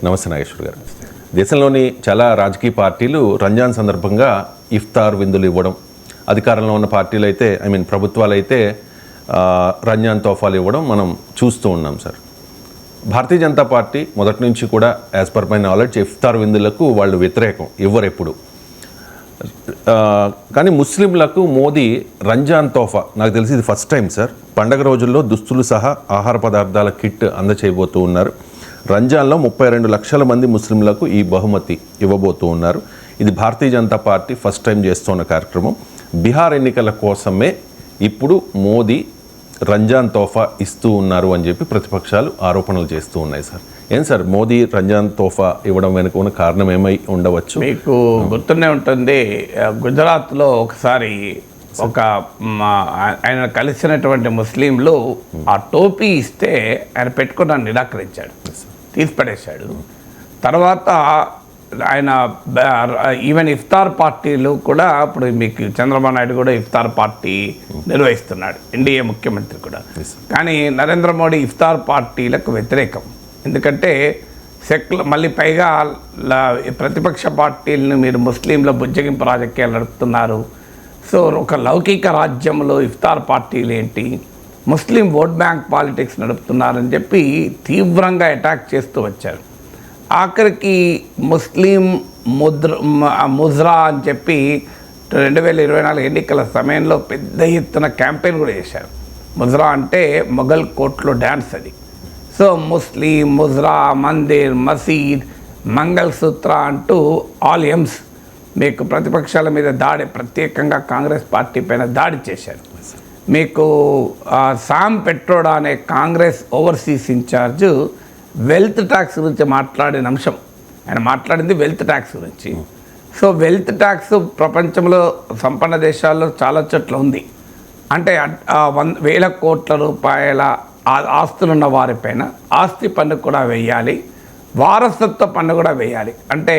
నమస్తే నాగేశ్వర్ గారు. దేశంలోని చాలా రాజకీయ పార్టీలు రంజాన్ సందర్భంగా ఇఫ్తార్ విందులు ఇవ్వడం, అధికారంలో ఉన్న పార్టీలు అయితే ప్రభుత్వాలు అయితే రంజాన్ తోఫాలు ఇవ్వడం మనం చూస్తూ ఉన్నాం సార్. భారతీయ జనతా పార్టీ మొదటి నుంచి కూడా యాజ్ పర్ మై నాలెడ్జ్ ఇఫ్తార్ విందులకు వాళ్ళు వ్యతిరేకం, ఇవ్వరు ఎప్పుడు. కానీ ముస్లింలకు మోదీ రంజాన్ తోఫా, నాకు తెలిసి ఇది ఫస్ట్ టైం సార్, పండగ రోజుల్లో దుస్తులు సహా ఆహార పదార్థాల కిట్ అందచేయబోతూ ఉన్నారు. రంజాన్లో 32 లక్షల మంది ముస్లింలకు ఈ బహుమతి ఇవ్వబోతూ ఉన్నారు. ఇది Bharatiya Janata party first time చేస్తున్న కార్యక్రమం. బీహార్ ఎన్నికల కోసమే ఇప్పుడు మోదీ రంజాన్ తోఫా ఇస్తూ ఉన్నారు అని చెప్పి ప్రతిపక్షాలు ఆరోపణలు చేస్తూ ఉన్నాయి సార్. ఏం సార్, మోదీ రంజాన్ తోఫా ఇవ్వడం వెనుక ఉన్న కారణం ఏమై ఉండవచ్చు? మీకు గుర్తునే ఉంటుంది, గుజరాత్లో ఒకసారి ఆయన కలిసినటువంటి ముస్లింలు ఆ టోపీ ఇస్తే ఆయన పెట్టుకున్న నిరాకరించాడు, తీసిపడేశాడు. తర్వాత ఆయన ఈవెన్ ఇఫ్తార్ పార్టీలు కూడా, ఇప్పుడు మీకు చంద్రబాబు నాయుడు కూడా ఇఫ్తార్ పార్టీ నిర్వహిస్తున్నాడు, ఎన్డీఏ ముఖ్యమంత్రి కూడా. కానీ నరేంద్ర మోడీ ఇఫ్తార్ పార్టీలకు వ్యతిరేకం. ఎందుకంటే మళ్ళీ పైగా ప్రతిపక్ష పార్టీలను మీరు ముస్లింల బుజ్జగింపు రాజకీయాలు నడుపుతున్నారు. సో ఒక లౌకిక రాజ్యంలో ఇఫ్తార్ పార్టీలు ఏంటి, ముస్లిం ఓట్ బ్యాంక్ పాలిటిక్స్ నడుపుతున్నారని చెప్పి తీవ్రంగా అటాక్ చేస్తూ వచ్చారు. ఆఖరికి ముస్లిం ముజ్రా అని చెప్పి 2024 ఎన్నికల సమయంలో పెద్ద ఎత్తున క్యాంపెయిన్ కూడా చేశారు. ముజ్రా అంటే మొఘల్ కోర్టులో డ్యాన్స్ అది. సో ముస్లిం, ముజ్రా, మందిర్, మసీద్, మంగళ సూత్ర అంటూ ఆల్ ఎమ్స్ మీకు ప్రతిపక్షాల మీద దాడి, ప్రత్యేకంగా కాంగ్రెస్ పార్టీ పైన దాడి చేశారు. మీకు సామ్ పెట్రోడా అనే Congress overseas in-charge wealth tax గురించి మాట్లాడిన అంశం, ఆయన మాట్లాడింది వెల్త్ ట్యాక్స్ గురించి. సో వెల్త్ ట్యాక్స్ ప్రపంచంలో సంపన్న దేశాల్లో చాలా చోట్ల ఉంది. అంటే 1,000 కోట్ల రూపాయల ఆస్తులున్న వారిపైన ఆస్తి పన్ను కూడా వేయాలి, వారసత్వ పన్ను కూడా వేయాలి. అంటే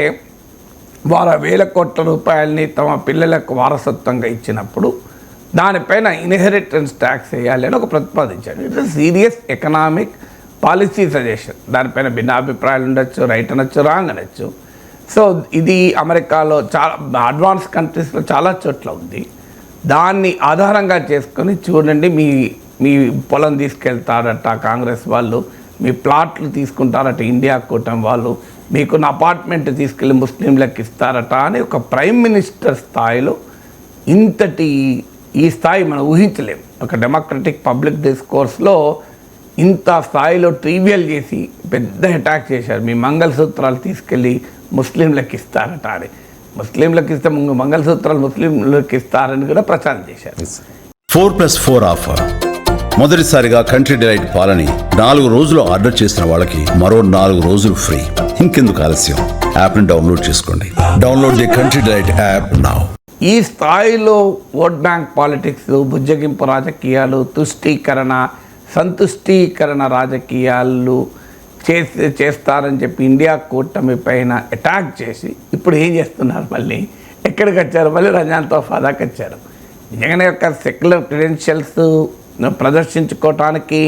వారు 1,000 కోట్ల రూపాయలని తమ పిల్లలకు వారసత్వంగా ఇచ్చినప్పుడు దానిపైన ఇన్హెరిటెన్స్ ట్యాక్స్ వేయాలి అని ఒక ప్రతిపాదించాడు. It serious economic policy suggestion. దానిపైన భిన్నాభిప్రాయాలు ఉండొచ్చు, రైట్ అనొచ్చు, రాంగ్ అనొచ్చు. సో ఇది అమెరికాలో చాలా అడ్వాన్స్ కంట్రీస్లో చాలా చోట్ల ఉంది. దాన్ని ఆధారంగా చేసుకొని చూడండి, మీ పొలం తీసుకెళ్తారట కాంగ్రెస్ వాళ్ళు, మీ ప్లాట్లు తీసుకుంటారట ఇండియా కూటమి వాళ్ళు, మీకున్న అపార్ట్మెంట్ తీసుకెళ్ళి ముస్లింలకు ఇస్తారట అని ఒక ప్రైమ్ మినిస్టర్ స్థాయిలో ఈ స్థాయి మనం ఊహించలేము. ఒక డెమోక్రటిక్ పబ్లిక్ డిస్కోర్స్లో ఇంత స్థాయిలో ట్రివియల్ చేసి పెద్ద అటాక్ చేశారు. మీ మంగళసూత్రాలు తీసుకెళ్ళి ముస్లింలకు ఇస్తారట అని, ముస్లింలకు ఇస్తే మంగళసూత్రాలు ముస్లింలకు ఇస్తారని కూడా ప్రచారం చేశారు. 4+4 ఆఫర్. మొదటిసారిగా కంట్రీ డిలైట్ పాలని 4 రోజులు ఆర్డర్ చేసిన వాళ్ళకి మరో 4 రోజులు ఫ్రీ. ఇంకెందుకు ఆలస్యం, యాప్ని డౌన్లోడ్ చేసుకోండి. Download the country delight app now. ఈ స్థాయిలో ఓట్ బ్యాంక్ పాలిటిక్స్, బుజ్జగింపు రాజకీయాలు, సంతుష్టీకరణ రాజకీయాలు చేస్తారని చెప్పి ఇండియా కూటమి పైన అటాక్ చేసి ఇప్పుడు ఏం చేస్తున్నారు, మళ్ళీ ఎక్కడికి వచ్చారు, మళ్ళీ రంజాన్ తోఫా దాకా వచ్చారు. జగన్ యొక్క సెక్యులర్ క్రెడెన్షియల్స్ ప్రదర్శించుకోవటానికి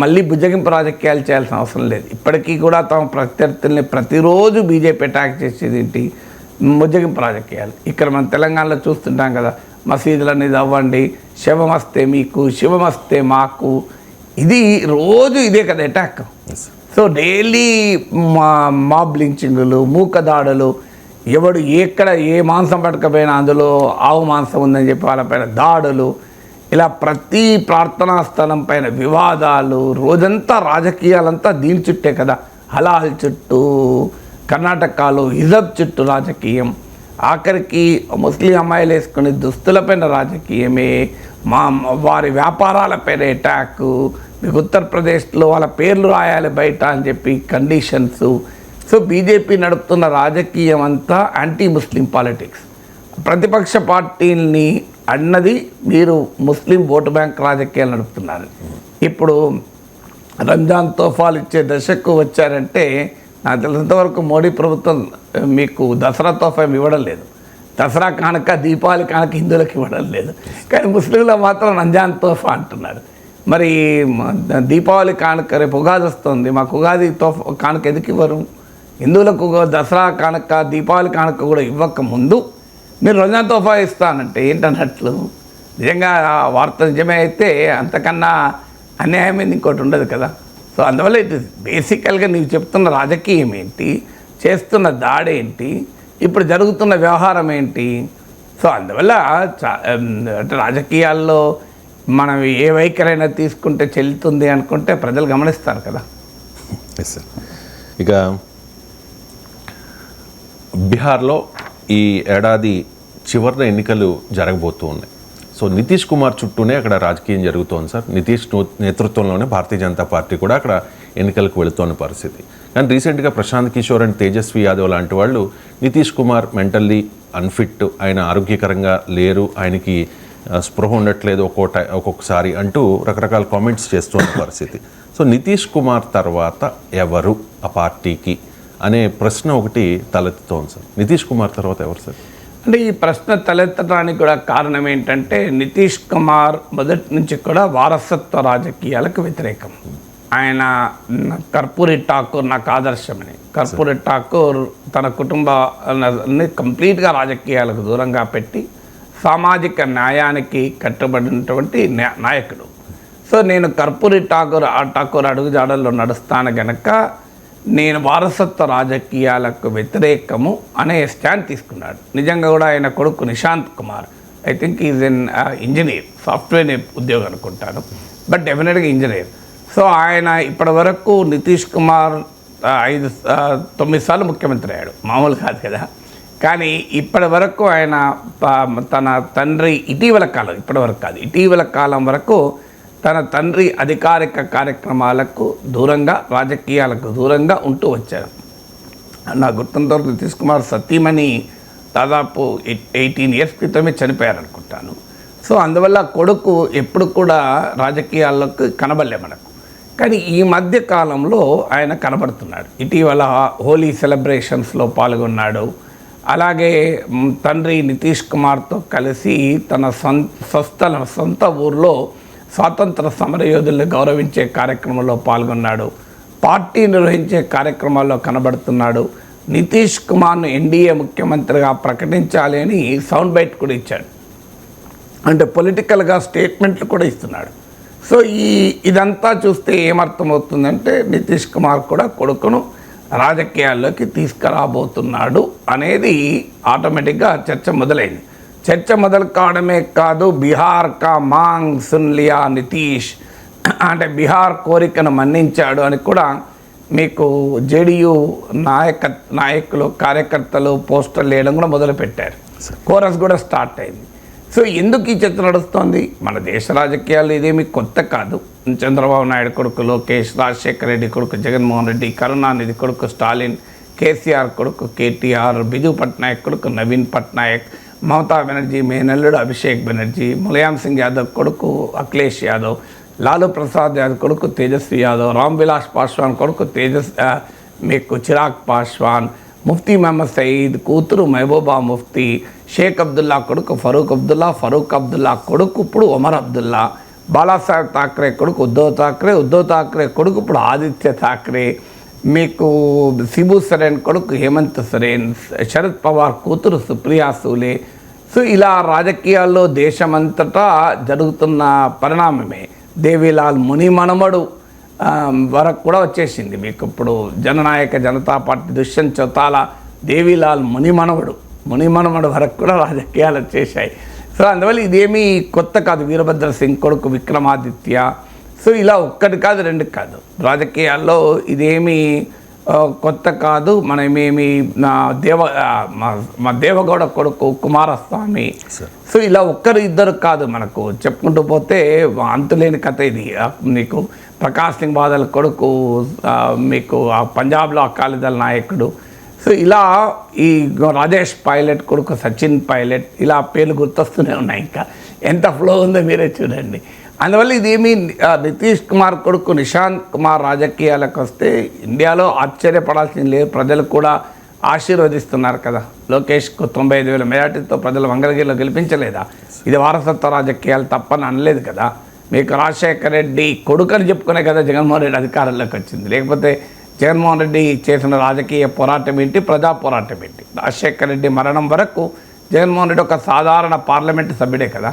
మళ్ళీ బుజ్జగింపు రాజకీయాలు చేయాల్సిన అవసరం లేదు. ఇప్పటికీ కూడా తమ ప్రత్యర్థుల్ని ప్రతిరోజు బీజేపీ అటాక్ చేసేది ఏంటి, బుజ్జగింపు రాజకీయాలు. ఇక్కడ మనం తెలంగాణలో చూస్తుంటాం కదా, మసీదులని అవ్వండి, శివమస్తే మీకు, శివమస్తే మాకు, ఇది రోజు ఇదే కదా అటాక్. సో డైలీ మాబ్ లించింగులు, మూకదాడులు, ఎవడు ఎక్కడ ఏ మాంసం పట్టకపోయినా అందులో ఆవు మాంసం ఉందని చెప్పి వాళ్ళపైన దాడులు, ఇలా ప్రతి ప్రార్థనా స్థలం పైన వివాదాలు, రోజంతా రాజకీయాలంతా దీని చుట్టే కదా. హలాల్ చుట్టూ, కర్ణాటకలో హిజబ్ చుట్టూ రాజకీయం, ఆఖరికి ముస్లిం అమ్మాయిలు వేసుకునే దుస్తులపైన రాజకీయమే, వారి వ్యాపారాలపైన అటాక్, మీకు ఉత్తరప్రదేశ్లో వాళ్ళ పేర్లు రాయాలి బయట అని చెప్పి కండిషన్స్. సో బీజేపీ నడుపుతున్న రాజకీయం అంతా యాంటీ ముస్లిం పాలిటిక్స్. ప్రతిపక్ష పార్టీల్ని అన్నది మీరు ముస్లిం ఓటు బ్యాంక్ రాజకీయాలు నడుపుతున్నారు. ఇప్పుడు రంజాన్ తోఫాలు ఇచ్చే దశకు వచ్చారంటే, నాకు తెలిసినంతవరకు మోడీ ప్రభుత్వం మీకు దసరా తోఫా ఇవ్వడం లేదు, దసరా కానుక, దీపావళి కానుక హిందువులకు ఇవ్వడం లేదు. కానీ ముస్లింలు మాత్రం రంజాన్ తోఫా అంటున్నారు. మరి దీపావళి కానుక రేపు ఉగాది వస్తుంది, మాకు ఉగాది కానుక ఎందుకు ఇవ్వరు? హిందువులకు దసరా కానుక దీపావళి కానుక కూడా ఇవ్వక ముందు మీరు రంజాన్ తోఫా ఇస్తానంటే ఏంటన్నట్లు? నిజంగా ఆ వార్త నిజమే అయితే అంతకన్నా అన్యాయమైంది ఇంకోటి ఉండదు కదా. సో అందువల్ల ఇట్ ఇస్ బేసికల్గా నీవు చెప్తున్న రాజకీయం ఏంటి, చేస్తున్న దాడి ఏంటి, ఇప్పుడు జరుగుతున్న వ్యవహారం ఏంటి? సో అందువల్ల అంటే రాజకీయాల్లో మనం ఏ వైఖరైనా తీసుకుంటే చెల్లుతుంది అనుకుంటే ప్రజలు గమనిస్తారు కదా. Yes sir. ఇక బీహార్లో ఈ ఏడాది చివరిన ఎన్నికలు జరగబోతూ ఉన్నాయి. సో నితీష్ కుమార్ చుట్టూనే అక్కడ రాజకీయం జరుగుతోంది సార్. నితీష్ నేతృత్వంలోనే భారతీయ జనతా పార్టీ కూడా అక్కడ ఎన్నికలకు వెళుతోన్న పరిస్థితి. కానీ రీసెంట్గా ప్రశాంత్ కిషోర్ అండ్ తేజస్వి యాదవ్ లాంటి వాళ్ళు నితీష్ కుమార్ మెంటల్లీ అన్ఫిట్, ఆయన ఆరోగ్యకరంగా లేరు, ఆయనకి స్పృహ ఉండట్లేదు ఒక్కొక్కసారి అంటూ రకరకాల కామెంట్స్ చేస్తున్న పరిస్థితి. సో నితీష్ కుమార్ తర్వాత ఎవరు ఆ పార్టీకి అనే ప్రశ్న ఒకటి తలెత్తుతోంది సార్. నితీష్ కుమార్ తర్వాత ఎవరు సార్? అంటే ఈ ప్రశ్న తలెత్తడానికి కూడా కారణం ఏంటంటే నితీష్ కుమార్ మొదటి నుంచి కూడా వారసత్వ రాజకీయాలకు వ్యతిరేకం. ఆయన కర్పూరి ఠాకూర్ నాకు ఆదర్శమని, కర్పూరి ఠాకూర్ తన కుటుంబాన్ని కంప్లీట్గా రాజకీయాలకు దూరంగా పెట్టి సామాజిక న్యాయానికి కట్టుబడినటువంటి నాయకుడు. సో నేను కర్పూరి ఠాకూర్ అడుగుజాడల్లో నడుస్తాను గనక నేను వారసత్వ రాజకీయాలకు వ్యతిరేకము అనే స్టాండ్ తీసుకున్నాడు. నిజంగా కూడా ఆయన కొడుకు Nishant Kumar, I think is N engineer, software ఉద్యోగం అనుకుంటాను, బట్ డెఫినెట్గా ఇంజనీర్. సో ఆయన ఇప్పటి వరకు నితీష్ కుమార్ 9 సార్లు ముఖ్యమంత్రి అయ్యాడు, మామూలు కాదు కదా. కానీ ఇప్పటి వరకు ఆయన తన తండ్రి ఇటీవల కాలం వరకు తన తండ్రి అధికారిక కార్యక్రమాలకు దూరంగా, రాజకీయాలకు దూరంగా ఉంటూ వచ్చారు. నా గుర్తున్నంతవరకు నితీష్ కుమార్ సతీమణి దాదాపు 18 ఇయర్స్ క్రితమే చనిపోయారనుకుంటాను. సో అందువల్ల కొడుకు ఎప్పుడు కూడా రాజకీయాల్లోకి కనబడలే మనకు. కానీ ఈ మధ్య కాలంలో ఆయన కనబడుతున్నాడు. ఇటీవల హోలీ సెలబ్రేషన్స్లో పాల్గొన్నాడు. అలాగే తండ్రి నితీష్ కుమార్తో కలిసి తన సొంత ఊర్లో స్వాతంత్ర సమరయోధుల్ని గౌరవించే కార్యక్రమంలో పాల్గొన్నాడు. పార్టీ నిర్వహించే కార్యక్రమాల్లో కనబడుతున్నాడు. నితీష్ కుమార్ను ఎన్డీఏ ముఖ్యమంత్రిగా ప్రకటించాలి అని సౌండ్ బైట్ కూడా ఇచ్చాడు. అంటే పొలిటికల్గా స్టేట్మెంట్లు కూడా ఇస్తున్నాడు. సో ఇదంతా చూస్తే ఏమర్థమవుతుందంటే నితీష్ కుమార్ కూడా కొడుకును రాజకీయాల్లోకి తీసుకురాబోతున్నాడు అనేది ఆటోమేటిక్గా చర్చ మొదలైంది. చర్చ మొదలు కావడమే కాదు, బీహార్ కా మాంగ్ సున్ లియా నితీష్, అంటే బీహార్ కోరికను మన్నించాడు అని కూడా మీకు జేడీయూ నాయకులు కార్యకర్తలు పోస్టర్లు వేయడం కూడా మొదలుపెట్టారు. కోరస్ కూడా స్టార్ట్ అయింది. సో ఎందుకు ఈ చర్చ నడుస్తోంది? మన దేశ రాజకీయాలు ఇదేమి కొత్త కాదు. చంద్రబాబు నాయుడు కొడుకు లోకేష్, రాజశేఖర రెడ్డి కొడుకు జగన్మోహన్ రెడ్డి, కరుణానిధి కొడుకు స్టాలిన్, కేసీఆర్ కొడుకు కేటీఆర్, బిజు పట్నాయక్ కొడుకు నవీన్ పట్నాయక్, మమతా బెనర్జీ మేనల్లుడు అభిషేక్ బెనర్జీ, ములాయం సింగ్ యాదవ్ కొడుకు అఖిలేష్ యాదవ్, లాలూ ప్రసాద్ యాదవ్ కొడుకు తేజస్వి యాదవ్, రామ్ విలాస్ పాస్వాన్ కొడుకు మీకు చిరాగ్ పాస్వాన్, ముఫ్తీ మహమ్మద్ సయీద్ కూతురు మహబూబా ముఫ్తీ, షేక్ అబ్దుల్లా కొడుకు ఫరూక్ అబ్దుల్లా కొడుకు ఇప్పుడు ఒమర్ అబ్దుల్లా, బాలాసాహెబ్ ఠాక్రే కొడుకు ఉద్ధవ్ ఠాక్రే కొడుకు ఇప్పుడు ఆదిత్య ఠాక్రే, మీకు శిబు సరేన్ కొడుకు హేమంత్ సరేన్, శరద్ పవార్ కూతురు సుప్రియా సూలే. సో ఇలా రాజకీయాల్లో దేశమంతటా జరుగుతున్న పరిణామమే. దేవీలాల్ ముని మనమడు వరకు కూడా వచ్చేసింది. మీకు ఇప్పుడు జననాయక జనతా పార్టీ దుష్యంత్ చౌతాలా దేవీలాల్ ముని మనవడు వరకు కూడా రాజకీయాలు వచ్చేసాయి. సో అందువల్ల ఇదేమీ కొత్త కాదు. వీరభద్ర సింగ్ కొడుకు విక్రమాదిత్య. సో ఇలా ఒక్కటి కాదు, రెండు కాదు, రాజకీయాల్లో ఇదేమీ కొత్త కాదు. మనమేమి మా దేవగౌడ కొడుకు కుమారస్వామి. సో ఇలా ఒక్కరు ఇద్దరు కాదు, మనకు చెప్పుకుంటూ పోతే అంతులేని కథ ఇది. మీకు ప్రకాష్ సింగ్ బాదల్ కొడుకు, మీకు పంజాబ్లో అకాలీదళ నాయకుడు. సో ఇలా ఈ రాజేష్ పైలట్ కొడుకు సచిన్ పైలట్, ఇలా పేర్లు గుర్తొస్తూనే ఉన్నాయి. ఇంకా ఎంత ఫ్లో ఉందో మీరే చూడండి. అందువల్ల ఇదేమీ నితీష్ కుమార్ కొడుకు నిశాంత్ కుమార్ రాజకీయాలకు వస్తే ఇండియాలో ఆశ్చర్యపడాల్సింది లేదు. ప్రజలు కూడా ఆశీర్వదిస్తున్నారు కదా. లోకేష్కు 95,000 మెజార్టీతో ప్రజలు మంగళగిరిలో గెలిపించలేదా? ఇది వారసత్వ రాజకీయాలు తప్పని అనలేదు కదా. మీకు రాజశేఖర రెడ్డి కొడుకని చెప్పుకునే కదా జగన్మోహన్ రెడ్డి అధికారంలోకి వచ్చింది. లేకపోతే జగన్మోహన్ రెడ్డి చేసిన రాజకీయ పోరాటం ఏంటి, ప్రజా పోరాటం ఏంటి? రాజశేఖర రెడ్డి మరణం వరకు జగన్మోహన్ రెడ్డి ఒక సాధారణ పార్లమెంటు సభ్యుడే కదా.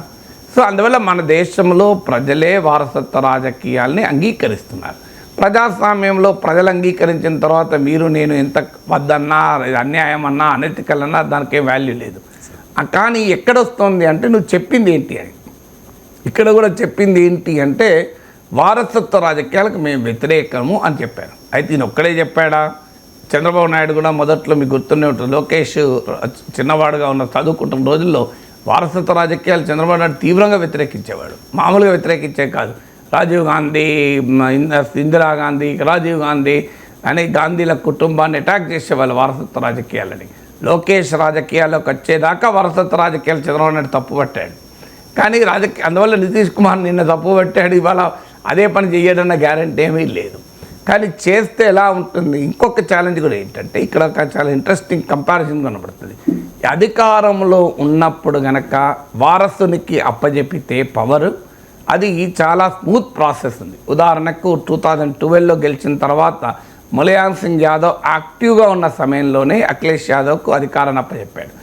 సో అందువల్ల మన దేశంలో ప్రజలే వారసత్వ రాజకీయాల్ని అంగీకరిస్తున్నారు. ప్రజాస్వామ్యంలో ప్రజలు అంగీకరించిన తర్వాత మీరు నేను ఎంత వద్దన్నా, అన్యాయం అన్నా, అనైతికల్ అన్నా దానికి వాల్యూ లేదు. కానీ ఎక్కడొస్తుంది అంటే నువ్వు చెప్పింది ఏంటి అని. ఇక్కడ కూడా చెప్పింది ఏంటి అంటే వారసత్వ రాజకీయాలకు మేము వ్యతిరేకము అని చెప్పారు. అయితే ఈయన ఒక్కడే చెప్పాడా? చంద్రబాబు నాయుడు కూడా మొదట్లో మీకు గుర్తుండే ఉంటుంది, లోకేష్ చిన్నవాడుగా ఉన్న చదువుకుంటున్న రోజుల్లో వారసత్వ రాజకీయాలు చంద్రబాబు నాయుడు తీవ్రంగా వ్యతిరేకించేవాడు. మామూలుగా వ్యతిరేకించే కాదు, రాజీవ్ గాంధీ, ఇందిరాగాంధీ, రాజీవ్ గాంధీ అనే గాంధీల కుటుంబాన్ని అటాక్ చేసేవాళ్ళు వారసత్వ రాజకీయాలని. లోకేష్ రాజకీయాల్లోకి వచ్చేదాకా వారసత్వ రాజకీయాలు చంద్రబాబు నాయుడు తప్పుపట్టాడు. కానీ అందువల్ల నితీష్ కుమార్ నిన్న తప్పుపట్టాడు, ఇవాళ అదే పని చేయడన్న గ్యారెంటీ ఏమీ లేదు. కానీ చేస్తే ఎలా ఉంటుంది? ఇంకొక ఛాలెంజ్ కూడా ఏంటంటే ఇక్కడ ఒక చాలా ఇంట్రెస్టింగ్ కంపారిజన్ కనబడుతుంది. అధికారంలో ఉన్నప్పుడు గనక వారసునికి అప్పజెపితే పవర్, అది చాలా స్మూత్ ప్రాసెస్ ఉంది. ఉదాహరణకు 2012లో గెలిచిన తర్వాత ములాయం సింగ్ యాదవ్ యాక్టివ్గా ఉన్న సమయంలోనే అఖిలేష్ యాదవ్కు అధికారాన్ని అప్పచెప్పాడు.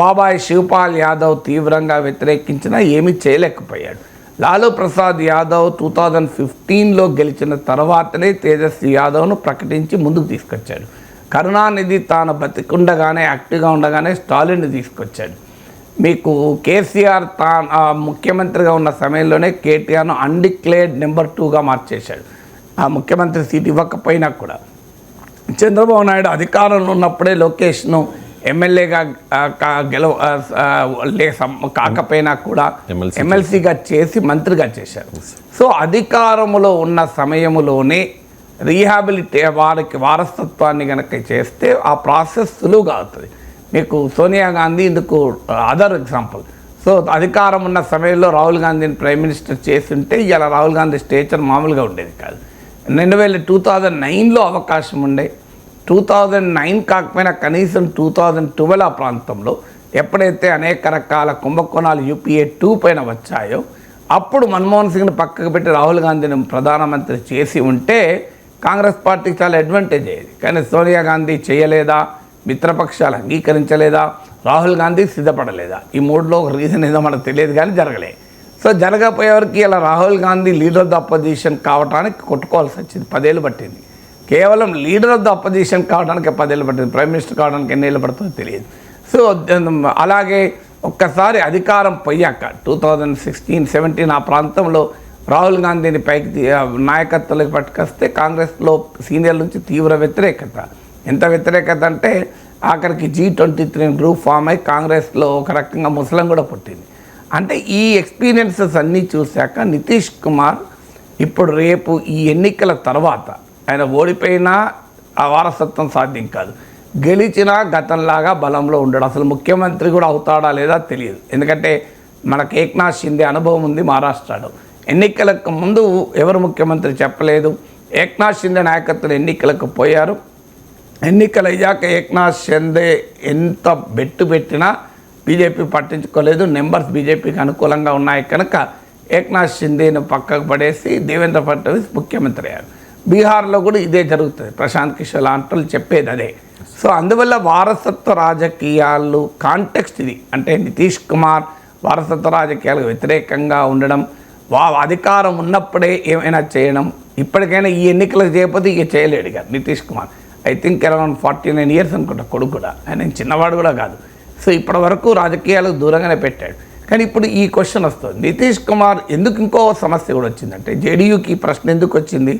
బాబాయ్ శివపాల్ యాదవ్ తీవ్రంగా వ్యతిరేకించినా ఏమీ చేయలేకపోయాడు. లాలూ ప్రసాద్ యాదవ్ 2015లో గెలిచిన తర్వాతనే తేజస్వి యాదవ్ను ప్రకటించి ముందుకు తీసుకొచ్చాడు. కరుణానిధి తాను బతికుండగానే యాక్టివ్గా ఉండగానే స్టాలిన్ని తీసుకొచ్చాడు. మీకు కేసీఆర్ ముఖ్యమంత్రిగా ఉన్న సమయంలోనే కేటీఆర్ను అన్డిక్లేర్డ్ నెంబర్ 2గా మార్చేశాడు. ఆ ముఖ్యమంత్రి సీట్ ఇవ్వకపోయినా కూడా చంద్రబాబు నాయుడు అధికారంలో ఉన్నప్పుడే లోకేష్ను ఎమ్మెల్యేగా కాకపోయినా కూడా ఎమ్మెల్సీగా చేసి మంత్రిగా చేశారు. సో అధికారంలో ఉన్న సమయంలోనే వారికి వారసత్వాన్ని కనుక చేస్తే ఆ ప్రాసెస్ సులువుగా అవుతుంది. మీకు సోనియా గాంధీ ఇందుకు అదర్ ఎగ్జాంపుల్. సో అధికారం ఉన్న సమయంలో రాహుల్ గాంధీని ప్రైమ్ మినిస్టర్ చేస్తుంటే ఇలా రాహుల్ గాంధీ స్టేచర్ మామూలుగా ఉండేది కాదు. 2009లో అవకాశం ఉండే, 2009 కాకపోయినా కనీసం 2012 ఆ ప్రాంతంలో ఎప్పుడైతే అనేక రకాల కుంభకోణాలు UPA 2 పైన వచ్చాయో అప్పుడు మన్మోహన్ సింగ్ని పక్కకు పెట్టి రాహుల్ గాంధీని ప్రధానమంత్రి చేసి ఉంటే కాంగ్రెస్ పార్టీకి చాలా అడ్వాంటేజ్ అయ్యేది. కానీ సోనియా గాంధీ చేయలేదా, మిత్రపక్షాలు అంగీకరించలేదా, రాహుల్ గాంధీ సిద్ధపడలేదా, ఈ మూడులో ఒక రీజన్ ఏదో మనకు తెలియదు కానీ జరగలే. సో జరగపోయేవరకు ఇలా Rahul Gandhi leader of the opposition కావడానికి కొట్టుకోవాల్సి వచ్చింది. 10 ఏళ్ళు పట్టింది. కేవలం లీడర్ ఆఫ్ ద అపోజిషన్ కావడానికి 10 ఏళ్ళు పట్టింది. ప్రైమ్ మినిస్టర్ కావడానికి ఎన్ని ఏళ్ళు పడుతుందో తెలియదు. సో అలాగే ఒక్కసారి అధికారం పోయాక 2016-17 ఆ ప్రాంతంలో రాహుల్ గాంధీని పైకి నాయకత్వంలోకి పట్టుకొస్తే కాంగ్రెస్లో సీనియర్ల నుంచి తీవ్ర వ్యతిరేకత. ఎంత వ్యతిరేకత అంటే ఆఖరికి G23 గ్రూప్ ఫామ్ అయి కాంగ్రెస్లో ఒక రకంగా ముసలం కూడా పుట్టింది. అంటే ఈ ఎక్స్పీరియన్సెస్ అన్నీ చూశాక నితీష్ కుమార్ ఇప్పుడు రేపు ఈ ఎన్నికల తర్వాత ఆయన ఓడిపోయినా ఆ వారసత్వం సాధ్యం కాదు, గెలిచినా గతంలాగా బలంలో ఉండడు. అసలు ముఖ్యమంత్రి కూడా అవుతాడా లేదా తెలియదు. ఎందుకంటే మనకు ఏక్నాథ్ షిండే అనుభవం ఉంది మహారాష్ట్రలో. ఎన్నికలకు ముందు ఎవరు ముఖ్యమంత్రి చెప్పలేదు. ఏక్నాథ్ షిండే నాయకత్వంలో ఎన్నికలకు పోయారు. ఎన్నికలు అయ్యాక ఏక్నాథ్ షిండే ఎంత బెట్టు పెట్టినా బీజేపీ పట్టించుకోలేదు. నెంబర్స్ బీజేపీకి అనుకూలంగా ఉన్నాయి కనుక ఏక్నాథ్ షిండేను పక్కకు పడేసి దేవేంద్ర ఫడ్నవీస్ ముఖ్యమంత్రి అయ్యారు. బీహార్లో కూడా ఇదే జరుగుతుంది. ప్రశాంత్ కిషోర్ లాంటి చెప్పేది అదే. సో అందువల్ల వారసత్వ రాజకీయాలు కాంటెక్స్ట్ ఇది. అంటే నితీష్ కుమార్ వారసత్వ రాజకీయాలకు వ్యతిరేకంగా ఉండడం, అధికారం ఉన్నప్పుడే ఏమైనా చేయడం. ఇప్పటికైనా ఈ ఎన్నికలకు చేయకపోతే ఇక చేయలేడు ఇక Nitish Kumar. I think around 49 years అనుకుంటా కొడుకు కూడా. ఆయన చిన్నవాడు కూడా కాదు. సో ఇప్పటి వరకు రాజకీయాలకు దూరంగానే పెట్టాడు. కానీ ఇప్పుడు ఈ క్వశ్చన్ వస్తుంది, నితీష్ కుమార్ ఎందుకు ఇంకో సమస్య కూడా వచ్చిందంటే జేడీయూకి ప్రశ్న ఎందుకు వచ్చింది?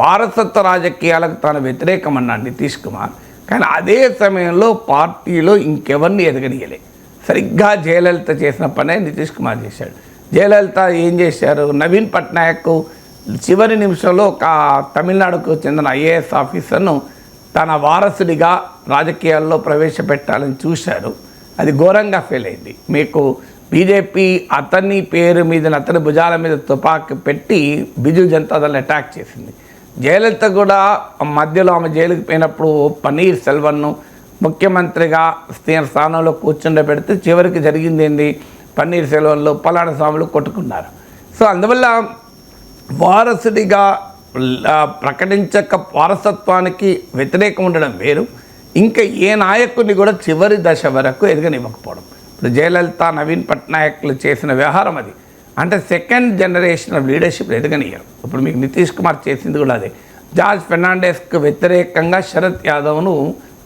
వారసత్వ రాజకీయాలకు తాను వ్యతిరేకం అన్నాడు నితీష్ కుమార్. కానీ అదే సమయంలో పార్టీలో ఇంకెవరిని ఎదగనియలే. సరిగ్గా జయలలిత చేసిన పనే నితీష్ కుమార్ చేశాడు. జయలలిత ఏం చేశారు? నవీన్ పట్నాయక్ చివరి నిమిషంలో ఒక తమిళనాడుకు చెందిన IAS ఆఫీసర్ను తన వారసుడిగా రాజకీయాల్లో ప్రవేశపెట్టాలని చూశారు. అది ఘోరంగా ఫెయిల్ అయింది. మీకు బీజేపీ అతని పేరు మీద అతని భుజాల మీద తుపాకీ పెట్టి బిజు జనతాదళ్ అటాక్ చేసింది. జయలలిత కూడా మధ్యలో ఆమె జైలుకి పోయినప్పుడు పన్నీర్ సెల్వన్ను ముఖ్యమంత్రిగా స్థానంలో కూర్చుండబెడితే చివరికి జరిగింది ఏంది? పన్నీర్ సెల్వన్లు పలానా స్వాములు కొట్టుకున్నారు. సో అందువల్ల వారసుడిగా ప్రకటించక వారసత్వానికి వ్యతిరేకం ఉండడం వేరు, ఇంకా ఏ నాయకుడిని కూడా చివరి దశ వరకు ఎదగనివ్వకపోవడం. ఇప్పుడు జయలలిత, నవీన్ పట్నాయక్లు చేసిన వ్యవహారం అది. అంటే సెకండ్ జనరేషన్ ఆఫ్ లీడర్షిప్ ఎదగనియరు. ఇప్పుడు మీకు నితీష్ కుమార్ చేసింది కూడా అదే. జార్జ్ ఫెర్నాండెస్కు వ్యతిరేకంగా శరద్ యాదవ్ను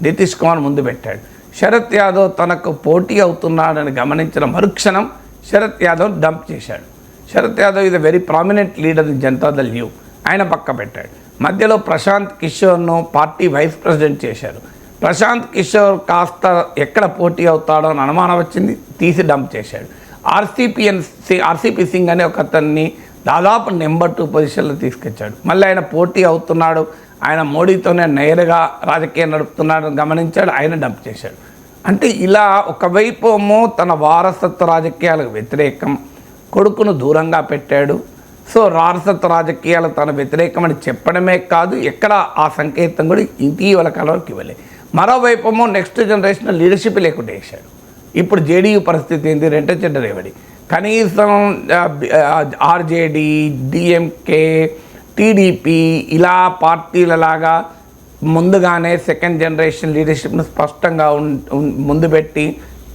నితీష్ కుమార్ ముందు పెట్టాడు. శరద్ యాదవ్ తనకు పోటీ అవుతున్నాడని గమనించిన మరుక్షణం శరద్ యాదవ్ డంప్ చేశాడు. శరద్ యాదవ్ ఇది very prominent leader in Janata Dal you, ఆయన పక్క పెట్టాడు. మధ్యలో ప్రశాంత్ కిషోర్ను పార్టీ వైస్ ప్రెసిడెంట్ చేశారు. ప్రశాంత్ కిషోర్ కాస్త ఎక్కడ పోటీ అవుతాడో అని అనుమానం వచ్చింది, తీసి డంప్ చేశాడు. ఆర్సీపీ సింగ్ అనే ఒక అతన్ని దాదాపు నెంబర్ 2 పొజిషన్లో తీసుకొచ్చాడు. మళ్ళీ ఆయన పోటీ అవుతున్నాడు, ఆయన మోడీతోనే నేరుగా రాజకీయం నడుపుతున్నాడని గమనించాడు, ఆయన డంప్ చేశాడు. అంటే ఇలా ఒకవైపు ఏమో తన వారసత్వ రాజకీయాలకు వ్యతిరేకం, కొడుకును దూరంగా పెట్టాడు. సో వారసత్వ రాజకీయాలు తన వ్యతిరేకమని చెప్పడమే కాదు, ఎక్కడ ఆ సంకేతం కూడా ఇటీవల కాలంలోకి ఇవ్వలేదు. మరోవైపు ఏమో నెక్స్ట్ జనరేషన్ లీడర్షిప్ లేకుండా వేశాడు. ఇప్పుడు జేడీయూ పరిస్థితి ఏంటి? రెంటచెడ్డ రేవడి. కనీసం ఆర్జేడీ, డిఎంకే, టీడీపీ ఇలా పార్టీలలాగా ముందుగానే సెకండ్ జనరేషన్ లీడర్షిప్ను స్పష్టంగా ముందు పెట్టి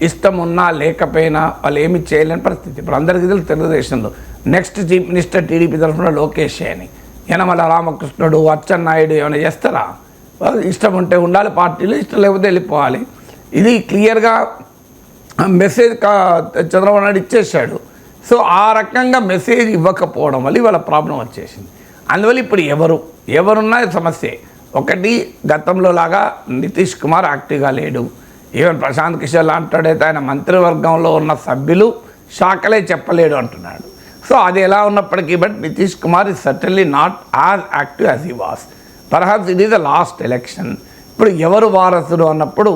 ఇష్టం ఉన్నా లేకపోయినా వాళ్ళు ఏమి చేయలేని పరిస్థితి. ఇప్పుడు అందరికీ తెలుసు తెలుగుదేశంలో నెక్స్ట్ చీఫ్ మినిస్టర్ టీడీపీ తరఫున లోకేష్ అని, యనమల రామకృష్ణుడు, అచ్చెన్నాయుడు ఏమైనా చేస్తారా? ఇష్టం ఉంటే ఉండాలి పార్టీలు, ఇష్టం లేకపోతే వెళ్ళిపోవాలి. ఇది క్లియర్గా మెసేజ్ చంద్రబాబు నాయుడు ఇచ్చేశాడు. సో ఆ రకంగా మెసేజ్ ఇవ్వకపోవడం వల్ల ఇవాళ ప్రాబ్లం వచ్చేసింది. అందువల్ల ఇప్పుడు ఎవరున్నా సమస్యే. ఒకటి, గతంలో లాగా నితీష్ కుమార్ యాక్టివ్గా లేడు. ఈవెన్ ప్రశాంత్ కిషోర్ లాంటాడైతే ఆయన మంత్రివర్గంలో ఉన్న సభ్యులు శాఖలే చెప్పలేడు అంటున్నాడు. సో అది ఎలా ఉన్నప్పటికీ but Nitish Kumar is certainly not as active as he was. Perhaps it is the last election. ఇప్పుడు ఎవరు వారసుడు అన్నప్పుడు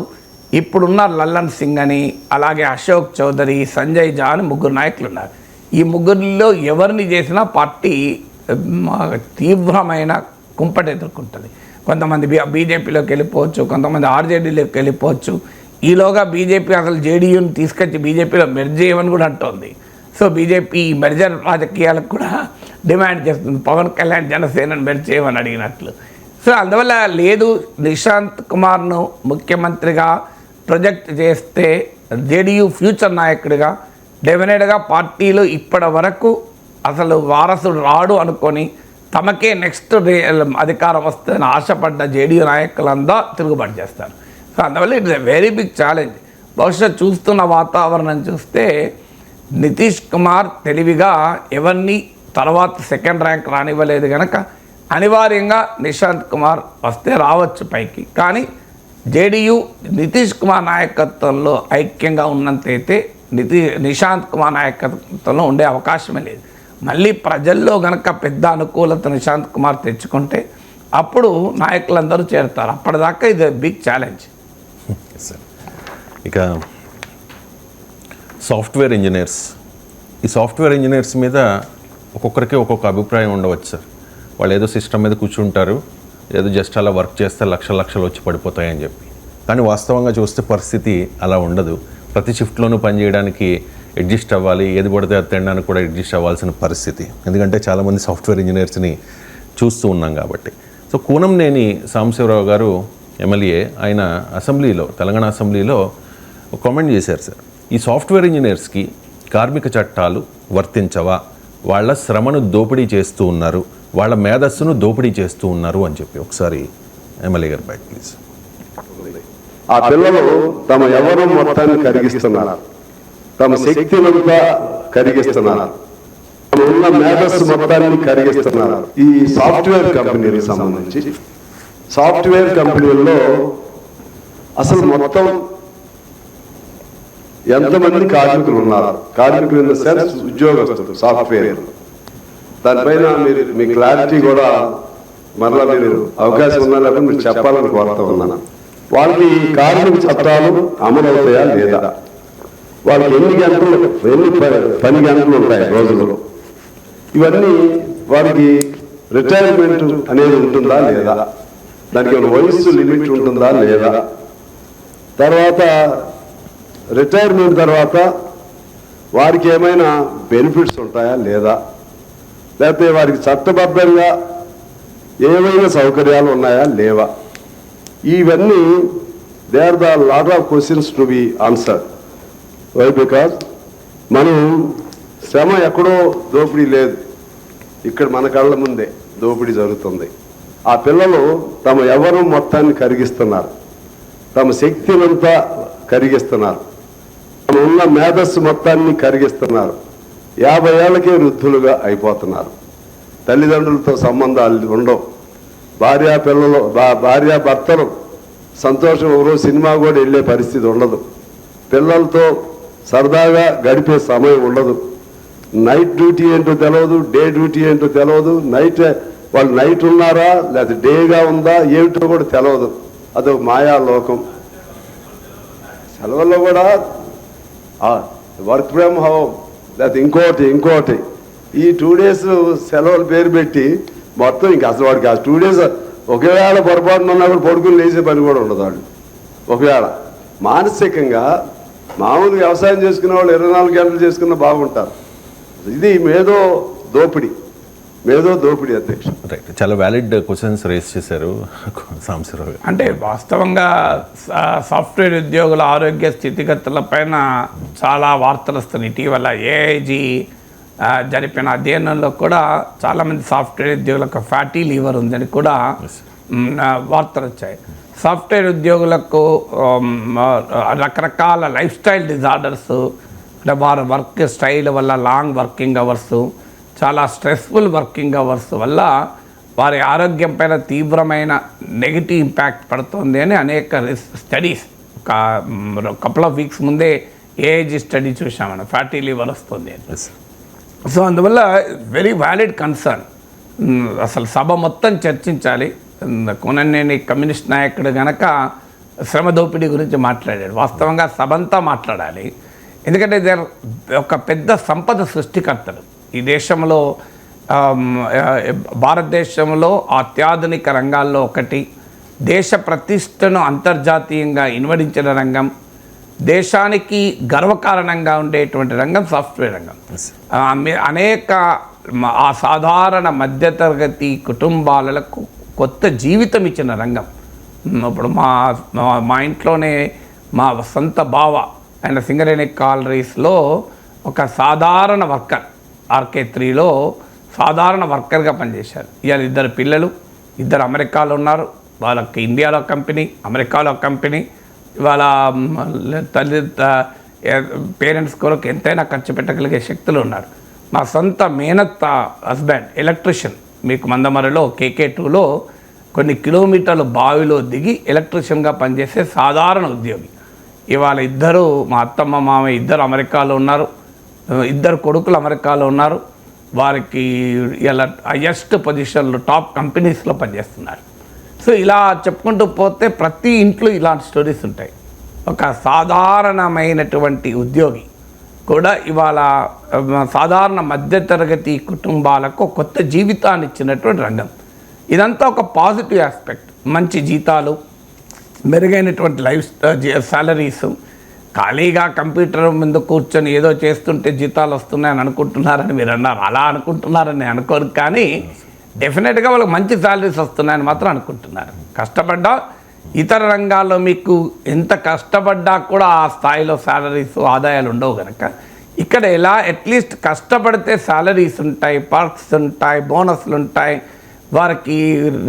ఇప్పుడున్న లల్లన్ సింగ్ అని, అలాగే అశోక్ చౌదరి, సంజయ్ జా అని 3 నాయకులు ఉన్నారు. ఈ 3లో ఎవరిని చేసినా పార్టీ తీవ్రమైన కుంపట ఎదుర్కొంటుంది. కొంతమంది బీజేపీలోకి వెళ్ళిపోవచ్చు, కొంతమంది ఆర్జేడీలోకి వెళ్ళిపోవచ్చు. ఈలోగా బీజేపీ అసలు జేడీయూని తీసుకొచ్చి బీజేపీలో మెర్జ్ చేయమని కూడా అంటోంది. సో బీజేపీ మెర్జర్ రాజకీయాలకు కూడా డిమాండ్ చేస్తుంది, పవన్ కళ్యాణ్ జనసేనను మెర్జ్ చేయమని అడిగినట్లు. సో అందువల్ల లేదు, నిశాంత్ కుమార్ను ముఖ్యమంత్రిగా ప్రొజెక్ట్ చేస్తే జేడీయూ ఫ్యూచర్ నాయకుడిగా డెఫినెట్గా పార్టీలో ఇప్పటి వరకు అసలు వారసుడు రాడు అనుకొని తమకే నెక్స్ట్ అధికారం వస్తుందని ఆశపడ్డ జేడీయూ నాయకులంతా తిరుగుబాటు చేస్తారు. సో అందువల్ల it's a very big challenge. బహుశా చూస్తున్న వాతావరణం చూస్తే నితీష్ కుమార్ తెలివిగా ఎవరిని తర్వాత సెకండ్ ర్యాంక్ రానివ్వలేదు కనుక అనివార్యంగా నిశాంత్ కుమార్ వస్తే రావచ్చు పైకి. కానీ జేడీయూ నితీష్ కుమార్ నాయకత్వంలో ఐక్యంగా ఉన్నంతైతే నిశాంత్ కుమార్ నాయకత్వంలో ఉండే అవకాశమే లేదు. మళ్ళీ ప్రజల్లో గనక పెద్ద అనుకూలత నిశాంత్ కుమార్ తెచ్చుకుంటే అప్పుడు నాయకులందరూ చేరుతారు. అప్పటిదాకా ఇది బిగ్ ఛాలెంజ్. ఇక సాఫ్ట్వేర్ ఇంజనీర్స్, ఈ సాఫ్ట్వేర్ ఇంజనీర్స్ మీద ఒక్కొక్కరికి ఒక్కొక్క అభిప్రాయం ఉండవచ్చు సార్. వాళ్ళు ఏదో సిస్టమ్ మీద కూర్చుంటారు, ఏదో జస్ట్ అలా వర్క్ చేస్తే లక్షలు వచ్చి పడిపోతాయని చెప్పి. కానీ వాస్తవంగా చూస్తే పరిస్థితి అలా ఉండదు. ప్రతి షిఫ్ట్లోనూ పనిచేయడానికి అడ్జస్ట్ అవ్వాలి, ఏది పడితే అది తినడానికి కూడా అడ్జస్ట్ అవ్వాల్సిన పరిస్థితి. ఎందుకంటే చాలామంది సాఫ్ట్వేర్ ఇంజనీర్స్ని చూస్తూ ఉన్నాం కాబట్టి. సో కూనంనేని సాంబశివరావు గారు ఎమ్మెల్యే, ఆయన అసెంబ్లీలో, తెలంగాణ అసెంబ్లీలో ఒక కామెంట్ చేశారు సార్. ఈ సాఫ్ట్వేర్ ఇంజనీర్స్కి కార్మిక చట్టాలు వర్తించవా, వాళ్ళ శ్రమను దోపిడీ చేస్తూ ఉన్నారు, వాళ్ళ మేధస్సును దోపిడీ చేస్తూ ఉన్నారు అని చెప్పి. ఒకసారి ఎమ్మెల్యే గారు బయట ప్లీజ్. ఆ పిల్లలు తమ యవ్వనం మొత్తాన్ని కరిగిస్తున్నారు, తమ శక్తినంతా కరిగిస్తున్నారు, తమ ఉన్న మేధస్సు మొత్తాన్ని కరిగిస్తున్నారు. ఈ సాఫ్ట్వేర్ కంపెనీలకు సంబంధించి సాఫ్ట్వేర్ కంపెనీల్లో అసలు మొత్తం ఎంతమంది కార్మికులు ఉన్నారు? కార్మికులు ఇన్ ద సెన్స్ ఉద్యోగస్తులు సాఫ్ట్వేర్. దానిపైన మీరు మీ క్లారిటీ కూడా మరలా మీరు అవకాశం ఉన్నా లేకపోతే మీరు చెప్పాలని కోరుతా ఉన్నాను. వాళ్ళకి కార్మిక చట్టాలు అమలు అవుతాయా లేదా? వాళ్ళకి ఎన్ని పని గంటలు ఉంటాయి రోజుల్లో? ఇవన్నీ వారికి రిటైర్మెంట్ అనేది ఉంటుందా లేదా? దానికి ఏమైనా వయస్సు లిమిట్ ఉంటుందా లేదా? తర్వాత రిటైర్మెంట్ తర్వాత వారికి ఏమైనా బెనిఫిట్స్ ఉంటాయా లేదా? లేకపోతే వారికి చట్టబద్ధంగా ఏమైనా సౌకర్యాలు ఉన్నాయా లేవా, ఇవన్నీ they are the lot of questions to be answer. Why? Because మనం శ్రమ ఎక్కడో దోపిడీ లేదు, ఇక్కడ మన కళ్ళ ముందే దోపిడీ జరుగుతుంది. ఆ పిల్లలు తమ యవ్వనం మొత్తాన్ని కరిగిస్తున్నారు, తమ శక్తినంతా కరిగిస్తున్నారు, తమ ఉన్న మేధస్సు మొత్తాన్ని కరిగిస్తున్నారు. 50 ఏళ్ళకే వృద్ధులుగా అయిపోతున్నారు. తల్లిదండ్రులతో సంబంధాలు ఉండవు, భార్యాభర్తలు సంతోషం ఒకరోజు సినిమా కూడా వెళ్ళే పరిస్థితి ఉండదు, పిల్లలతో సరదాగా గడిపే సమయం ఉండదు. నైట్ డ్యూటీ ఏంటో తెలియదు, డే డ్యూటీ ఏంటో తెలియదు, వాళ్ళు నైట్ ఉన్నారా లేకపోతే డేగా ఉందా ఏమిటో కూడా తెలియదు. అదొక మాయా లోకం. సెలవుల్లో కూడా వర్క్ ఫ్రమ్ హోమ్ లేకపోతే ఇంకోటి ఈ 2 days సెలవులు పేరు పెట్టి మొత్తం ఇంకా అసలు వాడికి ఆ 2 days ఒకవేళ పొరపాటున ఉన్నా కూడా పడుకుని లేచే పని కూడా ఉండదు వాళ్ళు. ఒకవేళ మానసికంగా మామూలు వ్యవసాయం చేసుకునే వాళ్ళు 24 గంటలు చేసుకున్న బాగుంటారు. ఇది మేధో దోపిడీ అధ్యక్ష. రైట్, చాలా వ్యాలిడ్ క్వశ్చన్స్ రేస్ చేశారు సాంబశివరావు గారు. అంటే వాస్తవంగా సాఫ్ట్వేర్ ఉద్యోగుల ఆరోగ్య స్థితిగతుల పైన చాలా వార్తలు వస్తున్నాయి. ఇటీవల ఏఐజీ జరిపిన అధ్యయనంలో కూడా చాలామంది సాఫ్ట్వేర్ ఉద్యోగులకు ఫ్యాటీ లివర్ ఉందని కూడా వార్తలు వచ్చాయి. సాఫ్ట్వేర్ ఉద్యోగులకు రకరకాల లైఫ్ స్టైల్ డిజార్డర్స్, అంటే వారి వర్క్ స్టైల్ వల్ల లాంగ్ వర్కింగ్ అవర్స్, చాలా స్ట్రెస్ఫుల్ వర్కింగ్ అవర్స్ వల్ల వారి ఆరోగ్యం పైన తీవ్రమైన నెగిటివ్ ఇంపాక్ట్ పడుతుంది అని అనేక స్టడీస్ ఒక కపుల్ ఆఫ్ వీక్స్ ముందే ఏఐజీ స్టడీ చూసామని ఫ్యాటీ లివర్ వస్తుంది అని. సో అందువల్ల వెరీ వ్యాలిడ్ కన్సర్న్. అసలు సభ మొత్తం చర్చించాలి. కోననేని కమ్యూనిస్ట్ నాయకుడు గనక శ్రమ దోపిడీ గురించి మాట్లాడాడు. వాస్తవంగా సభ అంతా మాట్లాడాలి, ఎందుకంటే ఇదే ఒక పెద్ద సంపద సృష్టికర్తలు ఈ దేశంలో. భారతదేశంలో అత్యాధునిక రంగాల్లో ఒకటి, దేశ ప్రతిష్టను అంతర్జాతీయంగా ఇన్వడించిన రంగం, దేశానికి గర్వకారణంగా ఉండేటువంటి రంగం సాఫ్ట్వేర్ రంగం. అనేక సాధారణ మధ్యతరగతి కుటుంబాలకు కొత్త జీవితం ఇచ్చిన రంగం. ఇప్పుడు మా ఇంట్లోనే మా సొంత బావ ఆయన సింగరేణి కాలరీస్లో ఒక సాధారణ వర్కర్, RK3లో సాధారణ వర్కర్గా పనిచేశారు. ఇవాళ 2 పిల్లలు, 2 అమెరికాలో ఉన్నారు. వాళ్ళకి ఇండియాలో కంపెనీ, అమెరికాలో కంపెనీ. ఇవాళ పేరెంట్స్ కొరకు ఎంతైనా ఖర్చు పెట్టగలిగే శక్తులు ఉన్నారు. మా సొంత మేనత్త హస్బెండ్ ఎలక్ట్రీషియన్, మీకు మందమరిలో KK2లో కొన్ని కిలోమీటర్లు బావిలో దిగి ఎలక్ట్రీషియన్గా పనిచేసే సాధారణ ఉద్యోగి. ఇవాళ 2 మా అత్తమ్మ మామయ్య 2 అమెరికాలో ఉన్నారు, 2 కొడుకులు అమెరికాలో ఉన్నారు. వారికి ఇలా హైయెస్ట్ పొజిషన్లు టాప్ కంపెనీస్లో పనిచేస్తున్నారు. సో ఇలా చెప్పుకుంటూ పోతే ప్రతి ఇంట్లో ఇలాంటి స్టోరీస్ ఉంటాయి. ఒక సాధారణమైనటువంటి ఉద్యోగి కూడా ఇవాళ సాధారణ మధ్యతరగతి కుటుంబాలకు కొత్త జీవితాన్ని ఇచ్చినటువంటి రంగం. ఇదంతా ఒక పాజిటివ్ ఆస్పెక్ట్. మంచి జీతాలు, మెరుగైనటువంటి లైఫ్ సాలరీస్. ఖాళీగా కంప్యూటర్ ముందు కూర్చొని ఏదో చేస్తుంటే జీతాలు వస్తున్నాయని అనుకుంటున్నారని మీరు అన్నారు. అలా అనుకుంటున్నారని అనుకోరు, కానీ డెఫినెట్గా వాళ్ళకి మంచి శాలరీస్ వస్తున్నాయని మాత్రం అనుకుంటున్నారు. కష్టపడ్డా ఇతర రంగాల్లో మీకు ఎంత కష్టపడ్డా కూడా ఆ స్థాయిలో శాలరీస్ ఆదాయాలు ఉండవు కనుక ఇక్కడ ఎలా అట్లీస్ట్ కష్టపడితే శాలరీస్ ఉంటాయి, పర్క్స్ ఉంటాయి, బోనస్లు ఉంటాయి, వారికి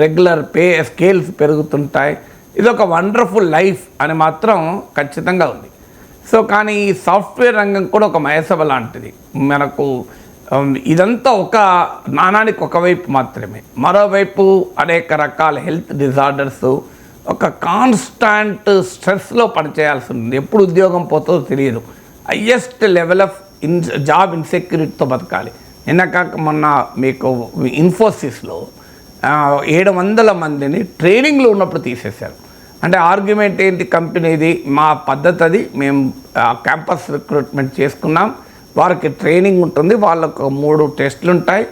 రెగ్యులర్ పే స్కేల్స్ పెరుగుతుంటాయి. ఇది ఒక వండర్ఫుల్ లైఫ్ అని మాత్రం ఖచ్చితంగా ఉంది. సో కానీ ఈ సాఫ్ట్వేర్ రంగం కూడా ఒక మయసభ లాంటిది. మనకు ఇదంతా ఒక నాణానికి ఒకవైపు మాత్రమే. మరోవైపు అనేక రకాల హెల్త్ డిజార్డర్స్, ఒక కాన్స్టాంట్ స్ట్రెస్లో పనిచేయాల్సి ఉంటుంది. ఎప్పుడు ఉద్యోగం పోతుందో తెలియదు. హయ్యెస్ట్ లెవెల్ ఆఫ్ జాబ్ ఇన్సెక్యూరిటీతో బతకాలి. నిన్న కాక మొన్న మీకు ఇన్ఫోసిస్లో 700 మందిని ట్రైనింగ్లో ఉన్నప్పుడు తీసేశారు. అంటే ఆర్గ్యుమెంట్ ఏంటి? కంపెనీది మా పద్ధతి అది, మేము క్యాంపస్ రిక్రూట్మెంట్ చేసుకున్నాం, వారికి ట్రైనింగ్ ఉంటుంది, వాళ్ళకు 3 టెస్టులు ఉంటాయి,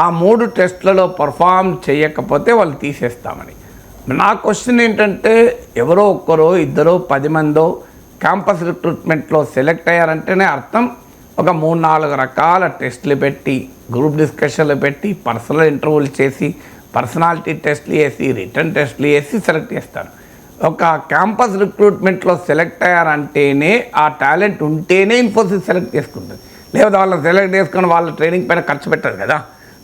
ఆ 3 టెస్టులలో పర్ఫామ్ చేయకపోతే వాళ్ళు తీసేస్తామని. నా క్వశ్చన్ ఏంటంటే, ఎవరో ఒక్కరో 2 10 మందో క్యాంపస్ రిక్రూట్మెంట్లో సెలెక్ట్ అయ్యారంటేనే అర్థం ఒక 3-4 రకాల టెస్టులు పెట్టి, గ్రూప్ డిస్కషన్లు పెట్టి, పర్సనల్ ఇంటర్వ్యూలు చేసి, పర్సనాలిటీ టెస్ట్లు వేసి, రిటర్న్ టెస్ట్లు వేసి సెలెక్ట్ చేస్తారు. ఒక క్యాంపస్ రిక్రూట్మెంట్లో సెలెక్ట్ అయ్యారంటేనే, ఆ టాలెంట్ ఉంటేనే ఇన్ఫోసిస్ సెలెక్ట్ చేసుకుంటుంది. లేదా వాళ్ళని సెలెక్ట్ చేసుకుని వాళ్ళ ట్రైనింగ్ పైన ఖర్చు పెట్టరు కదా.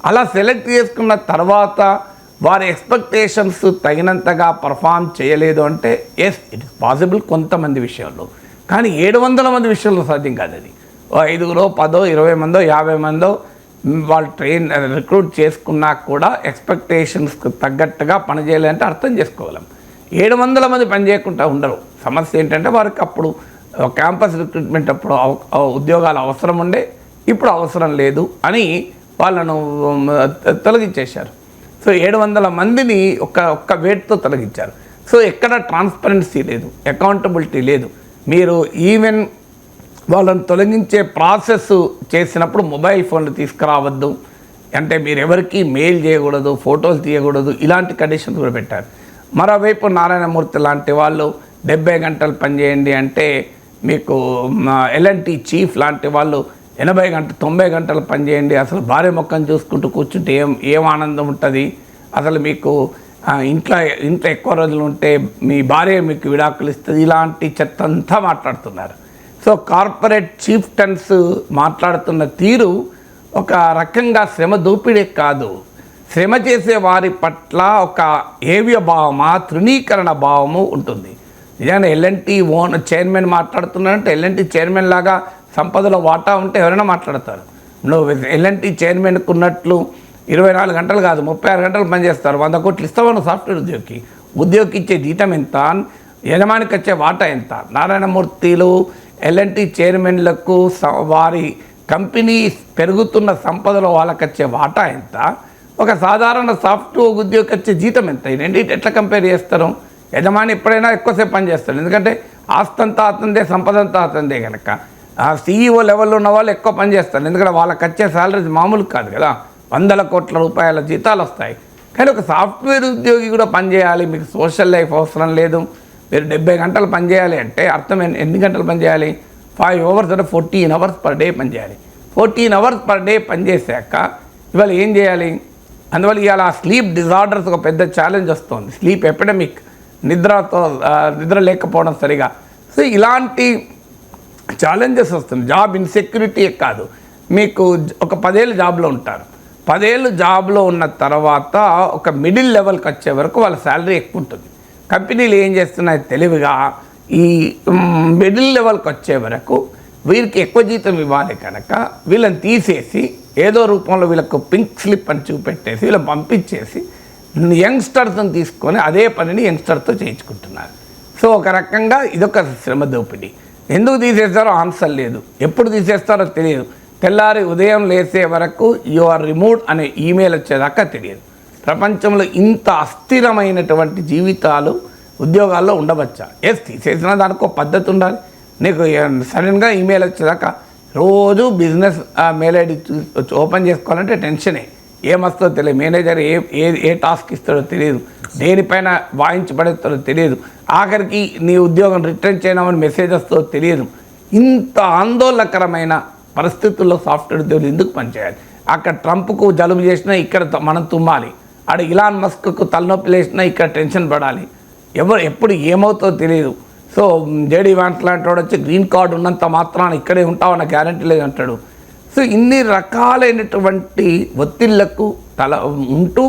అలా సెలెక్ట్ చేసుకున్న తర్వాత వారి ఎక్స్పెక్టేషన్స్ తగినంతగా పర్ఫామ్ చేయలేదు అంటే ఎస్, ఇట్ ఇస్ పాసిబుల్ కొంతమంది విషయంలో. కానీ 700 మంది విషయంలో సాధ్యం కాదు అది. 5, 10, 20 మందో 50 మందో వాళ్ళు రిక్రూట్ చేసుకున్నా కూడా ఎక్స్పెక్టేషన్స్కి తగ్గట్టుగా పనిచేయాలంటే అర్థం చేసుకోగలం. 700 మంది పని చేయకుండా ఉండరు. సమస్య ఏంటంటే వారికి అప్పుడు క్యాంపస్ రిక్రూట్మెంట్ అప్పుడు ఉద్యోగాలు అవసరం ఉండే, ఇప్పుడు అవసరం లేదు అని వాళ్ళను తొలగించేశారు. సో 700 మందిని ఒక్క వేట్తో తొలగించారు. సో ఎక్కడ ట్రాన్స్పరెన్సీ లేదు, అకౌంటబిలిటీ లేదు. మీరు ఈవెన్ వాళ్ళని తొలగించే ప్రాసెస్ చేసినప్పుడు మొబైల్ ఫోన్లు తీసుకురావద్దు, అంటే మీరు ఎవరికి మెయిల్ చేయకూడదు, ఫోటోలు తీయకూడదు, ఇలాంటి కండిషన్స్ కూడా పెట్టారు. మరోవైపు నారాయణమూర్తి లాంటి వాళ్ళు 70 గంటలు పనిచేయండి అంటే, మీకు L&T చీఫ్ లాంటి వాళ్ళు 90 గంటలు పనిచేయండి, అసలు భార్య మొక్కను చూసుకుంటూ కూర్చుంటే ఏం ఆనందం ఉంటుంది, అసలు మీకు ఇంట్లో ఎక్కువ రోజులు ఉంటే మీ భార్య మీకు విడాకులు ఇస్తుంది, ఇలాంటి చెత్త అంతా మాట్లాడుతున్నారు. సో కార్పొరేట్ చీఫ్టన్స్ మాట్లాడుతున్న తీరు ఒక రకంగా శ్రమ దోపిడే కాదు, శ్రమ చేసే వారి పట్ల ఒక ఏవ్య భావమా, తృణీకరణ భావము ఉంటుంది. నిజంగా L&T చైర్మన్ మాట్లాడుతున్నారంటే L&T చైర్మన్ లాగా సంపదలో వాటా ఉంటే ఎవరైనా మాట్లాడతారు. నువ్వు L&T చైర్మన్కు ఉన్నట్లు 24 గంటలు కాదు 36 గంటలు పనిచేస్తారు, 100 కోట్లు ఇస్తావా సాఫ్ట్వేర్ ఉద్యోగికి ఇచ్చే జీతం ఎంత, యజమానికి వచ్చే వాటా ఎంత? నారాయణమూర్తిలు L&T చైర్మన్లకు వారి కంపెనీ పెరుగుతున్న సంపదలో వాళ్ళకి వచ్చే వాటా ఎంత, ఒక సాధారణ సాఫ్ట్వేర్ ఉద్యోగికి వచ్చే జీతం ఎంత? ఈ రెండింటి ఎట్లా కంపేర్ చేస్తారు? యజమాని ఎప్పుడైనా ఎక్కువసేపు పనిచేస్తారు, ఎందుకంటే ఆస్తంతా అతందే, సంపద అంతా అతందే కనుక. ఆ CEO లెవెల్లో ఉన్న వాళ్ళు ఎక్కువ పనిచేస్తారు, ఎందుకంటే వాళ్ళకి వచ్చే శాలరీస్ మామూలు కాదు కదా, 100 కోట్ల రూపాయల జీతాలు వస్తాయి. కానీ ఒక సాఫ్ట్వేర్ ఉద్యోగి కూడా పనిచేయాలి, మీకు సోషల్ లైఫ్ అవసరం లేదు, మీరు 70 గంటలు పనిచేయాలి అంటే అర్థం ఎన్ని గంటలు పనిచేయాలి? 5 అవర్స్ అంటే 14 అవర్స్ పర్ డే పనిచేయాలి. 14 అవర్స్ పర్ డే పనిచేశాక ఇవాళ ఏం చేయాలి? అందువల్ల ఇవాళ స్లీప్ డిజార్డర్స్ ఒక పెద్ద ఛాలెంజ్ వస్తుంది, స్లీప్ ఎపిడమిక్, నిద్ర లేకపోవడం సరిగా. సో ఇలాంటి ఛాలెంజెస్ వస్తుంది. జాబ్ ఇన్సెక్యూరిటీ కాదు, మీకు ఒక 10 ఏళ్ళు జాబ్లో ఉంటారు, 10 ఏళ్ళు జాబ్లో ఉన్న తర్వాత ఒక మిడిల్ లెవెల్కి వచ్చే వరకు వాళ్ళ శాలరీ ఎక్కువ ఉంటుంది. కంపెనీలు ఏం చేస్తున్నాయి తెలివిగా, ఈ మిడిల్ లెవెల్కి వచ్చే వరకు వీరికి ఎక్కువ జీతం ఇవ్వాలి కనుక వీళ్ళని తీసేసి ఏదో రూపంలో వీళ్ళకు పింక్ స్లిప్ అని చూపెట్టేసి వీళ్ళని పంపించేసి యంగ్స్టర్స్ని తీసుకొని అదే పనిని యంగ్స్టర్తో చేయించుకుంటున్నారు. సో ఒక రకంగా ఇదొక శ్రమ దోపిడీ. ఎందుకు తీసేస్తారో ఆన్సర్ లేదు, ఎప్పుడు తీసేస్తారో తెలియదు, తెల్లారి ఉదయం లేసే వరకు యు ఆర్ రిమూవ్డ్ అనే ఈమెయిల్ వచ్చేదాకా తెలియదు. ప్రపంచంలో ఇంత అస్థిరమైనటువంటి జీవితాలు ఉద్యోగాల్లో ఉండవచ్చా? ఎస్, తీసేసిన దానికో పద్ధతి ఉండాలి. నీకు సడన్గా ఈమెయిల్ వచ్చేదాకా రోజు బిజినెస్ మెయిల్ ఐడి ఓపెన్ చేసుకోవాలంటే టెన్షనే, ఏమొస్తుందో తెలియదు, మేనేజర్ ఏ టాస్క్ ఇస్తాడో తెలియదు, దేనిపైన వాయించబడేస్తాడో తెలియదు, ఆఖరికి నీ ఉద్యోగం రిటర్న్ చేయమని మెసేజ్ వస్తుందో తెలియదు. ఇంత ఆందోళనకరమైన పరిస్థితుల్లో సాఫ్ట్వేర్ ఉద్యోగులు ఎందుకు పనిచేయాలి? అక్కడ ట్రంప్కు జలుబు చేసినా ఇక్కడ మనం తుమ్మాలి, ఆడ ఇలాన్ మస్క్కు తలనొప్పి లేసినా ఇక్కడ టెన్షన్ పడాలి, ఎప్పుడు ఏమవుతుందో తెలియదు. సో జేడీ వాన్స్ లాంటి వాడు వచ్చి గ్రీన్ కార్డు ఉన్నంత మాత్రాన ఇక్కడే ఉంటామన్న గ్యారంటీ లేదంటాడు. సో ఇన్ని రకాలైనటువంటి ఒత్తిళ్లకు ఉంటూ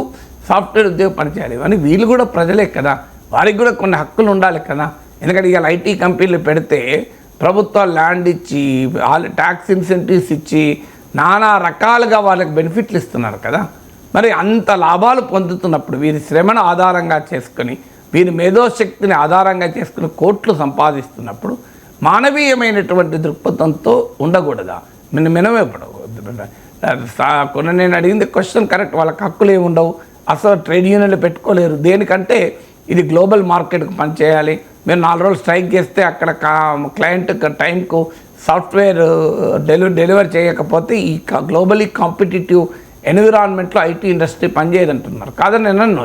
సాఫ్ట్వేర్ ఉద్యోగం పనిచేయాలి. అని వీళ్ళు కూడా ప్రజలే కదా, వారికి కూడా కొన్ని హక్కులు ఉండాలి కదా. ఎందుకంటే ఇవాళ IT కంపెనీలు పెడితే ప్రభుత్వాలు ల్యాండ్ ఇచ్చి, ట్యాక్స్ ఇన్సెంటివ్స్ ఇచ్చి, నానా రకాలుగా వాళ్ళకి బెనిఫిట్లు ఇస్తున్నారు కదా. మరి అంత లాభాలు పొందుతున్నప్పుడు వీరి శ్రమను ఆధారంగా చేసుకొని, వీరి మేధోశక్తిని ఆధారంగా చేసుకుని కోట్లు సంపాదిస్తున్నప్పుడు మానవీయమైనటువంటి దృక్పథంతో ఉండకూడదా? మినమే కొన్ని నేను అడిగింది క్వశ్చన్ కరెక్ట్, వాళ్ళకి హక్కులు ఏమి ఉండవు, అసలు ట్రేడ్ యూనియన్లు పెట్టుకోలేరు. దేనికంటే ఇది గ్లోబల్ మార్కెట్కి పనిచేయాలి. మీరు 4 రోజులు స్ట్రైక్ చేస్తే అక్కడ క్లయింట్ టైంకు సాఫ్ట్వేర్ డెలివర్ చేయకపోతే ఈ గ్లోబలీ కాంపిటేటివ్ ఎన్విరాన్మెంట్లో IT ఇండస్ట్రీ పనిచేయదంటున్నారు. కాదని నేను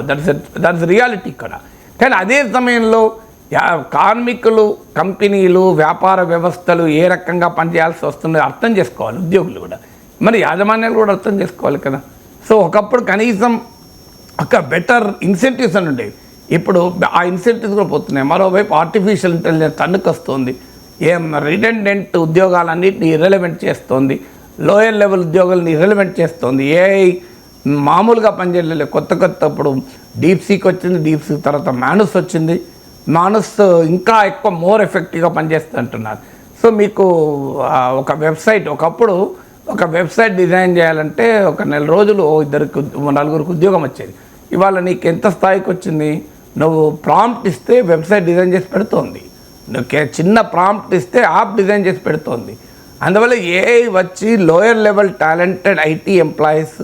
దట్స్ రియాలిటీ ఇక్కడ. కానీ అదే సమయంలో కార్మికులు, కంపెనీలు, వ్యాపార వ్యవస్థలు ఏ రకంగా పనిచేయాల్సి వస్తుందో అర్థం చేసుకోవాలి ఉద్యోగులు కూడా, మరి యాజమాన్యాలు కూడా అర్థం చేసుకోవాలి కదా. సో ఒకప్పుడు కనీసం ఒక బెటర్ ఇన్సెంటివ్స్ అని ఉండేవి, ఇప్పుడు ఆ ఇన్సెంటివ్స్ కూడా పోతున్నాయి. మరోవైపు ఆర్టిఫిషియల్ ఇంటెలిజెన్స్ తన్నుకొస్తుంది, ఏం రిడెండెంట్ ఉద్యోగాలన్నింటినీ ఇర్రెలవెంట్ చేస్తుంది, లోయర్ లెవెల్ ఉద్యోగాలను ఇర్రెలవెంట్ చేస్తుంది. ఏఐ మామూలుగా పనిచేయలేదు, కొత్త ఇప్పుడు డీప్సీకి వచ్చింది, డీప్సీక్ తర్వాత మానుస్ వచ్చింది, మానుస్ ఇంకా ఎక్కువ మోర్ ఎఫెక్టివ్గా పనిచేస్తుంది అంటున్నారు. సో మీకు ఒక వెబ్సైట్, ఒకప్పుడు ఒక వెబ్సైట్ డిజైన్ చేయాలంటే ఒక నెల రోజులు నలుగురికి ఉద్యోగం వచ్చేది. ఇవాళ నీకు ఎంత స్థాయికి వచ్చింది, నువ్వు ప్రాంప్ట్ ఇస్తే వెబ్సైట్ డిజైన్ చేసి పెడుతోంది, నువ్వు చిన్న ప్రాంప్ట్ ఇస్తే యాప్ డిజైన్ చేసి పెడుతోంది. అందువల్ల ఏఐ వచ్చి lower level talented IT employees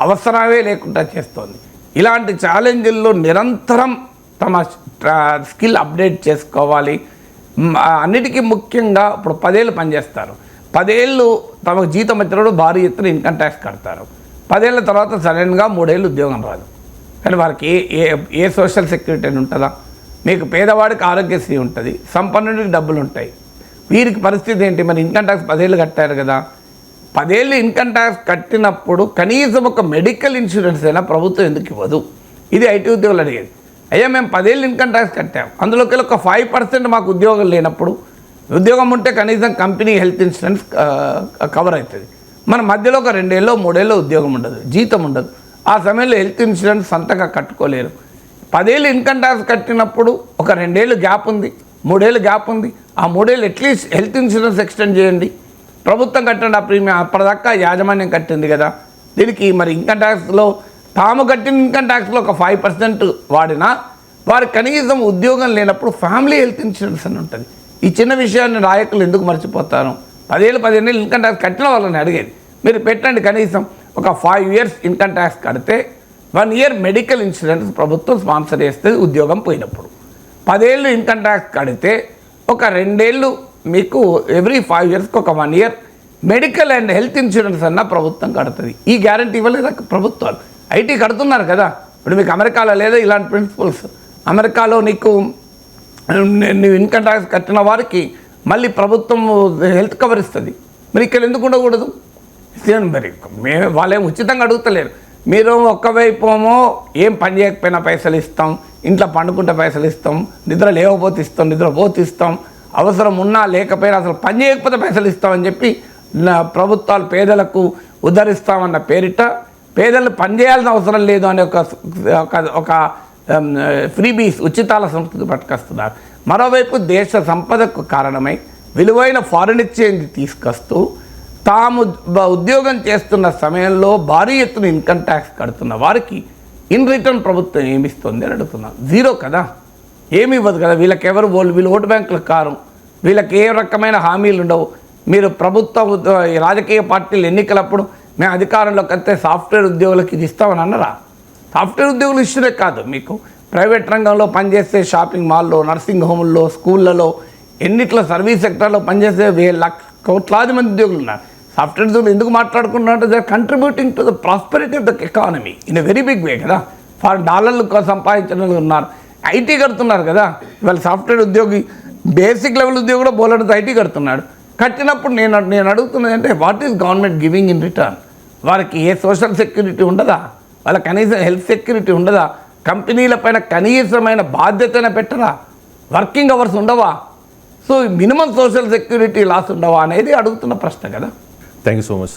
అవసరమే లేకుండా చేస్తోంది. ఇలాంటి ఛాలెంజ్ల్లో నిరంతరం తమ స్కిల్ అప్డేట్ చేసుకోవాలి. అన్నిటికీ ముఖ్యంగా ఇప్పుడు 10 ఏళ్ళు పనిచేస్తారు, 10 ఏళ్ళు తమకు జీతం వచ్చినప్పుడు భారీ ఎత్తున ఇన్కమ్ ట్యాక్స్ కడతారు. 10 ఏళ్ళ తర్వాత సడన్గా 3 ఏళ్ళు ఉద్యోగం రాదు, కానీ వారికి ఏ సోషల్ సెక్యూరిటీ అని ఉంటుందా? మీకు పేదవాడికి ఆరోగ్యశ్రీ ఉంటుంది, సంపన్నుడికి డబ్బులు ఉంటాయి. వీరికి పరిస్థితి ఏంటి? మరి ఇన్కమ్ ట్యాక్స్ 10 ఏళ్ళు కట్టారు కదా, 10 ఏళ్ళు ఇన్కమ్ ట్యాక్స్ కట్టినప్పుడు కనీసం ఒక మెడికల్ ఇన్సూరెన్స్ అయినా ప్రభుత్వం ఎందుకు ఇవ్వదు? ఇది ఐటీ ఉద్యోగులు అడిగేది. అయ్యా మేము 10 ఏళ్ళు ఇన్కమ్ ట్యాక్స్ కట్టాం, అందులోకి ఒక 5% మాకు ఉద్యోగం లేనప్పుడు, ఉద్యోగం ఉంటే కనీసం కంపెనీ హెల్త్ ఇన్సూరెన్స్ కవర్ అవుతుంది. మన మధ్యలో ఒక 2 ఏళ్ళు 3 ఏళ్ళు ఉద్యోగం ఉండదు, జీతం ఉండదు, ఆ సమయంలో హెల్త్ ఇన్సూరెన్స్ సొంతగా కట్టుకోలేరు. 10 ఏళ్ళు ఇన్కమ్ ట్యాక్స్ కట్టినప్పుడు ఒక 2 ఏళ్ళు గ్యాప్ ఉంది, 3 ఏళ్ళు గ్యాప్ ఉంది, ఆ 3 ఏళ్ళు అట్లీస్ట్ హెల్త్ ఇన్సూరెన్స్ ఎక్స్టెండ్ చేయండి, ప్రభుత్వం కట్టండి ఆ ప్రీమియం. అప్పటిదాకా యాజమాన్యం కట్టింది కదా. దీనికి మరి ఇన్కమ్ ట్యాక్స్లో తాము కట్టిన ఇన్కమ్ ట్యాక్స్లో ఒక 5% వాడినా వారికి కనీసం ఉద్యోగం లేనప్పుడు ఫ్యామిలీ హెల్త్ ఇన్సూరెన్స్ అని ఉంటుంది. ఈ చిన్న విషయాన్ని నాయకులు ఎందుకు మర్చిపోతారు? 10 ఏళ్ళు 15 ఏళ్ళు ఇన్కమ్ ట్యాక్స్ కట్టిన వాళ్ళని అడిగేది, మీరు పెట్టండి కనీసం ఒక 5 years ఇన్కమ్ ట్యాక్స్ కడితే 1 year మెడికల్ ఇన్సూరెన్స్ ప్రభుత్వం స్పాన్సర్ చేస్తుంది ఉద్యోగం పోయినప్పుడు. 10 ఏళ్ళు ఇన్కమ్ ట్యాక్స్ కడితే ఒక 2 ఏళ్ళు మీకు ఎవ్రీ 5 yearsకి ఒక 1 year medical and health insurance అన్న ప్రభుత్వం కడుతుంది. ఈ గ్యారంటీ ఇవ్వలేదు ప్రభుత్వాలు. ఐటీ కడుతున్నారు కదా, ఇప్పుడు మీకు అమెరికాలో లేదా ఇలాంటి ప్రిన్సిపల్స్? అమెరికాలో నీకు ఇన్కమ్ ట్యాక్స్ కట్టిన వారికి మళ్ళీ ప్రభుత్వం హెల్త్ కవర్ ఇస్తుంది, మరి ఇక్కడ ఎందుకు ఉండకూడదు? మరి వాళ్ళేం ఉచితంగా అడుగుతలేరు. మీరు ఒక్కవైపు ఏం పని చేయకపోయినా పైసలు ఇస్తాం, ఇంట్లో పండుకుంటే పైసలు ఇస్తాం, నిద్ర లేకపోతే ఇస్తాం, నిద్రపోతే ఇస్తాం, అవసరం ఉన్నా లేకపోయినా అసలు పని చేయకపోతే పైసలు ఇస్తామని చెప్పి ప్రభుత్వాలు పేదలకు ఉద్ధరిస్తామన్న పేరిట పేదలు పనిచేయాల్సిన అవసరం లేదు అనే ఒక ఫ్రీబీస్ ఉచితాల సంస్కృతి పట్టుకొస్తున్నారు. మరోవైపు దేశ సంపదకు కారణమై విలువైన ఫారిన్ ఎక్స్చేంజ్ తీసుకొస్తూ తాము ఉద్యోగం చేస్తున్న సమయంలో భారీ ఎత్తున ఇన్కమ్ ట్యాక్స్ కడుతున్న వారికి ఇన్ రిటర్న్ ప్రభుత్వం ఏమిస్తుంది అని అడుగుతున్నారు. జీరో కదా, ఏమి ఇవ్వదు కదా. వీళ్ళు ఓటు బ్యాంకులకు కారు, వీళ్ళకి ఏ రకమైన హామీలు ఉండవు. మీరు రాజకీయ పార్టీలు ఎన్నికలప్పుడు మేము అధికారంలోకి వస్తే సాఫ్ట్వేర్ ఉద్యోగులకు ఇది ఇస్తామని అన్నారా? సాఫ్ట్వేర్ ఉద్యోగులు ఇష్యూనే కాదు, మీకు ప్రైవేట్ రంగంలో పనిచేసే షాపింగ్ మాల్లో, నర్సింగ్ హోముల్లో, స్కూళ్ళలో, ఎన్నిట్లో సర్వీస్ సెక్టర్లో పనిచేసే కోట్లాది మంది ఉద్యోగులు ఉన్నారు. సాఫ్ట్వేర్ ఉద్యోగులు ఎందుకు మాట్లాడుకుంటున్నారంటే they are contributing to the prosperity of the economy in a very big way కదా. $4 సంపాదించిన వాళ్ళు ఉన్నారు. ఐటీ కడుతున్నారు కదా. ఇవాళ సాఫ్ట్వేర్ ఉద్యోగి బేసిక్ లెవెల్ ఉద్యోగి కూడా బోలెడంత ఐటీ కడుతున్నాడు. కట్టినప్పుడు నేను అడుగుతున్నది అంటే what is government giving in return? వారికి ఏ సోషల్ సెక్యూరిటీ ఉండదా? వాళ్ళ కనీసం హెల్త్ సెక్యూరిటీ ఉండదా? కంపెనీల పైన కనీసమైన బాధ్యతనే పెట్టరా? వర్కింగ్ అవర్స్ ఉండవా? So minimum social security laws ఉండవా అనేది అడుగుతున్న ప్రశ్న కదా. Thank you so much.